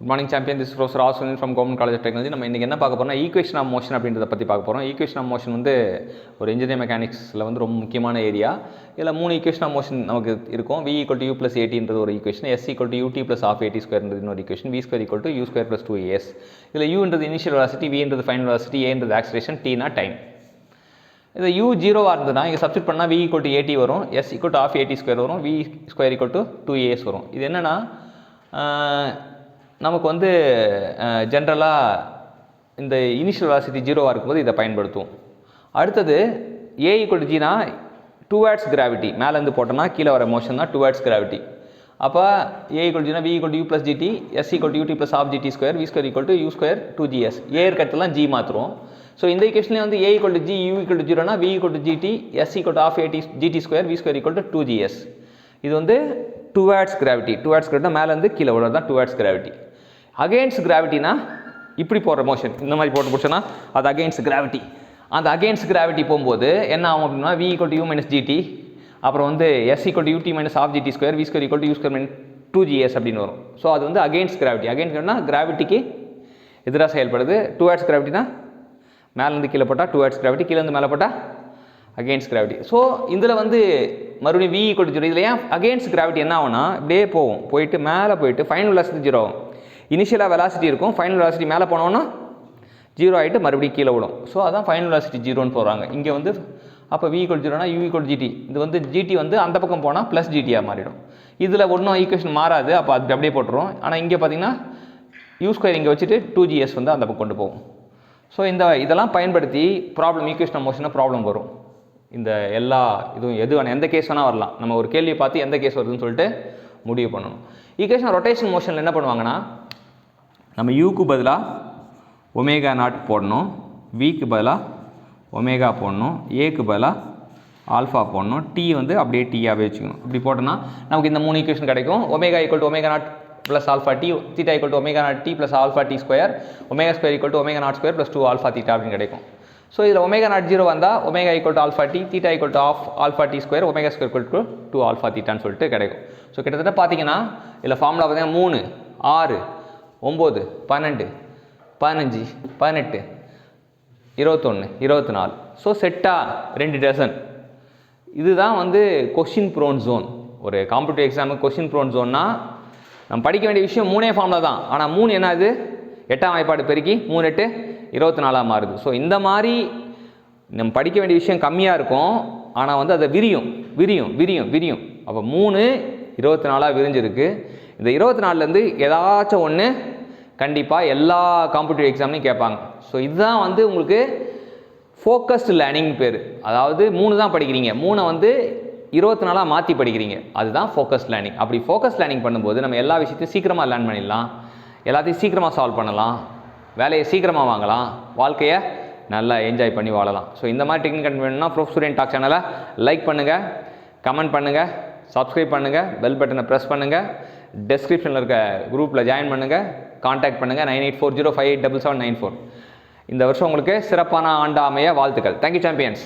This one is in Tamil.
Good morning champion, this professor Aswin from government college of technology. நம்ம இன்றைக்கி என்ன பார்க்க போகிறோம்னா ஈக்குவேஷன் ஆஃப் மோஷன் அப்படின்றத பற்றி பார்க்க போகிறோம். ஈக்குவேஷன் ஆஃப் மோஷன் வந்து ஒரு இன்ஜினியர் மெக்கானிக்ஸில் வந்து ரொம்ப முக்கியமான ஏரியா. இதில் 3 ஈக்குவேஷன் ஆஃப் மோஷன் நமக்கு இருக்கும். v = u + at ஒரு equation, s = ut + half at ஸ்கொயர்ன்றது இன்னொரு equation, v square = u square + 2as. இதில் uன்றது initial velocity, v final velocity, a acceleration, t time. இது u 0 இருந்ததுன்னா இங்கே சப்ஸ்டிட் பண்ணால் v = at வரும், s = half at ஸ்கொயர் வரும், v ஸ்கொயர் = 2as வரும். இது என்னென்னா நமக்கு வந்து ஜென்ரலாக இந்த இனிஷியல் வெலாசிட்டி 0 இருக்கும்போது இதை பயன்படுத்துவோம். அடுத்தது a = gனா டுவர்ட்ஸ் கிராவிட்டி, மேலேருந்து போட்டோம்னா கீழே வர மோஷன் தான் டுவர்ட்ஸ் கிராவிட்டி. அப்போ a = gனா v = u + gt, s = ut + half gt square, v square = u square 2gs. a இருக்கிறதுலாம் g மாற்றுறோம். ஸோ இந்த ஈக்குவேஷன்லேயே வந்து a = g, u = 0னா v = gt, s = half at gt square, v square = 2gs. இது வந்து டுவர்ட்ஸ் கிராவிட்டி. டுவர்ட்ஸ் கிராவிட்டினா மேலேருந்து கீழே விடுறது தான் டுவர்ட்ஸ் கிராவிட்டி. அகெயின்ஸ்ட் கிராவிட்டினா இப்படி போகிற மோஷன், இந்த மாதிரி போட்டு பிடிச்சோன்னா அது அகெயின்ஸ்ட் கிராவிட்டி. அந்த அகெயின்ஸ்ட் கிராவிட்டி போகும்போது என்ன ஆகும் அப்படின்னா v = u - gt, அப்புறம் வந்து s = ut - half gt square, v square = u square - 2gs அப்படின்னு வரும். ஸோ அது வந்து அகெயின்ஸ்ட் கிராவிட்டி. அகெயின்ஸ்ட்னா கிராவிட்டிக்கு எதிராக செயல்படுது. டுவர்ட்ஸ் கிராவிட்டினா மேலேருந்து கீழே போட்டால் டுவர்ட்ஸ் கிராவிட்டி, கீழேருந்து மேலே போட்டால் அகெயின்ஸ்ட் கிராவிட்டி. ஸோ இதில் வந்து மறுபடியும் v = 0. இதில் ஏன் அகெயின்ஸ்ட் கிராவிட்டி என்ன ஆகும்னா இப்படியே போகும், போயிட்டு மேலே போயிட்டு ஃபைனல் வெலாசிட்டி 0 ஆகும். இனிஷியலாக வெலாசிட்டி இருக்கும், ஃபைனல் வெலாசிட்டி மேலே போனோன்னா 0 ஆகிட்டு மறுபடியும் கீழே விடும். ஸோ அதான் ஃபைனல் வெலாசிட்டி 0ன்னு போகிறாங்க இங்கே வந்து. அப்போ v = 0னா u = gt. இது வந்து gt வந்து அந்த பக்கம் போனால் ப்ளஸ் gtயாக மாறிடும். இதில் ஒன்றும் ஈக்குவேஷன் மாறாது, அப்போ அது அப்படியே போட்டுரும். ஆனால் இங்கே பார்த்தீங்கன்னா u ஸ்கொயர் இங்கே வச்சுட்டு 2gs வந்து அந்த பக்கம் கொண்டு போகும். ஸோ இதெல்லாம் பயன்படுத்தி ப்ராப்ளம், ஈக்குவேஷன் ஆஃப் மோஷனாக ப்ராப்ளம் வரும். இந்த எல்லா இதுவும் எது வேணால் எந்த கேஸ் வேணால் வரலாம். நம்ம ஒரு கேள்வியை பார்த்து எந்த கேஸ் வருதுன்னு சொல்லிட்டு முடிவு பண்ணணும். ஈக்குவேஷன் ரொட்டேஷன் மோஷனில் என்ன பண்ணுவாங்கன்னா நம்ம யூக்கு பதிலாக ω0 போடணும், விக்கு பதிலாக ஒமேகா போடணும், ஏக்கு பதிலாக ஆல்ஃபா போடணும், டி வந்து அப்படியே டீயாகவே வச்சுக்கணும். இப்படி போட்டோன்னா நமக்கு இந்த 3 ஈக்குவேஷன் கிடைக்கும். ω = ω0 + alpha t, θ = ω0t + alpha t square, ω square = ω0 square + 2 alpha θ அப்படின்னு கிடைக்கும். ஸோ இதில் ω0 0 வந்தால் ω = alpha t, θ = half alpha t square, ω square = 2 alpha θன்னு சொல்லிட்டு கிடைக்கும். ஸோ கிட்டத்தட்ட பார்த்தீங்கன்னா இதில் ஃபார்முலா பார்த்தீங்கன்னா 3, 6, 9, 12, 15, 18, 21, 24. ஸோ செட்டாக 2 டசன். இதுதான் வந்து கொஷின் ப்ரோன் ஜோன். ஒரு காம்படிட்டிவ் எக்ஸாமுக்கு கொஷின் ப்ரோன் ஜோன்னா நம்ம படிக்க வேண்டிய விஷயம் 3 ஃபார்முலா தான். ஆனால் 3 என்ன அது 8ஆம் வாய்ப்பாடு பெருக்கி 3 8 24 மாறுது. ஸோ இந்த மாதிரி நம்ம படிக்க வேண்டிய விஷயம் கம்மியாக இருக்கும், ஆனால் வந்து அதை விரியும் விரியும் விரியும் விரியும். அப்போ 3 24 விரிஞ்சிருக்கு. இந்த 24லேருந்து ஏதாச்சும் ஒன்று கண்டிப்பாக எல்லா காம்படிட்டிவ் எக்ஸாம்லையும் கேட்பாங்க. ஸோ இதுதான் வந்து உங்களுக்கு ஃபோக்கஸ்டு லேர்னிங் பேர். அதாவது 3 தான் படிக்கிறீங்க, 3 வந்து 24 மாற்றி படிக்கிறீங்க, அதுதான் ஃபோக்கஸ்ட் லேர்னிங். அப்படி ஃபோக்கஸ் லேர்னிங் பண்ணும்போது நம்ம எல்லா விஷயத்தையும் சீக்கிரமாக லேர்ன் பண்ணிடலாம், எல்லாத்தையும் சீக்கிரமாக சால்வ் பண்ணலாம், வேலையை சீக்கிரமாக வாங்கலாம், வாழ்க்கையை நல்லா என்ஜாய் பண்ணி வாழலாம். ஸோ இந்த மாதிரி டெக்னிக் வேணும்னா ப்ரொஃப் ஸ்டூடெண்ட் டாக் சேனலை லைக் பண்ணுங்கள், கமெண்ட் பண்ணுங்கள், சப்ஸ்கிரைப் பண்ணுங்கள், பெல் பட்டனை ப்ரெஸ் பண்ணுங்கள், டெஸ்கிரிப்ஷனில் இருக்க குரூப்பில் ஜாயின் பண்ணுங்கள், கான்டாக்ட் பண்ணுங்கள் 9840587794. இந்த வருஷம் உங்களுக்கு சிறப்பான ஆண்டு அமைய வாழ்த்துக்கள். Thank you champions.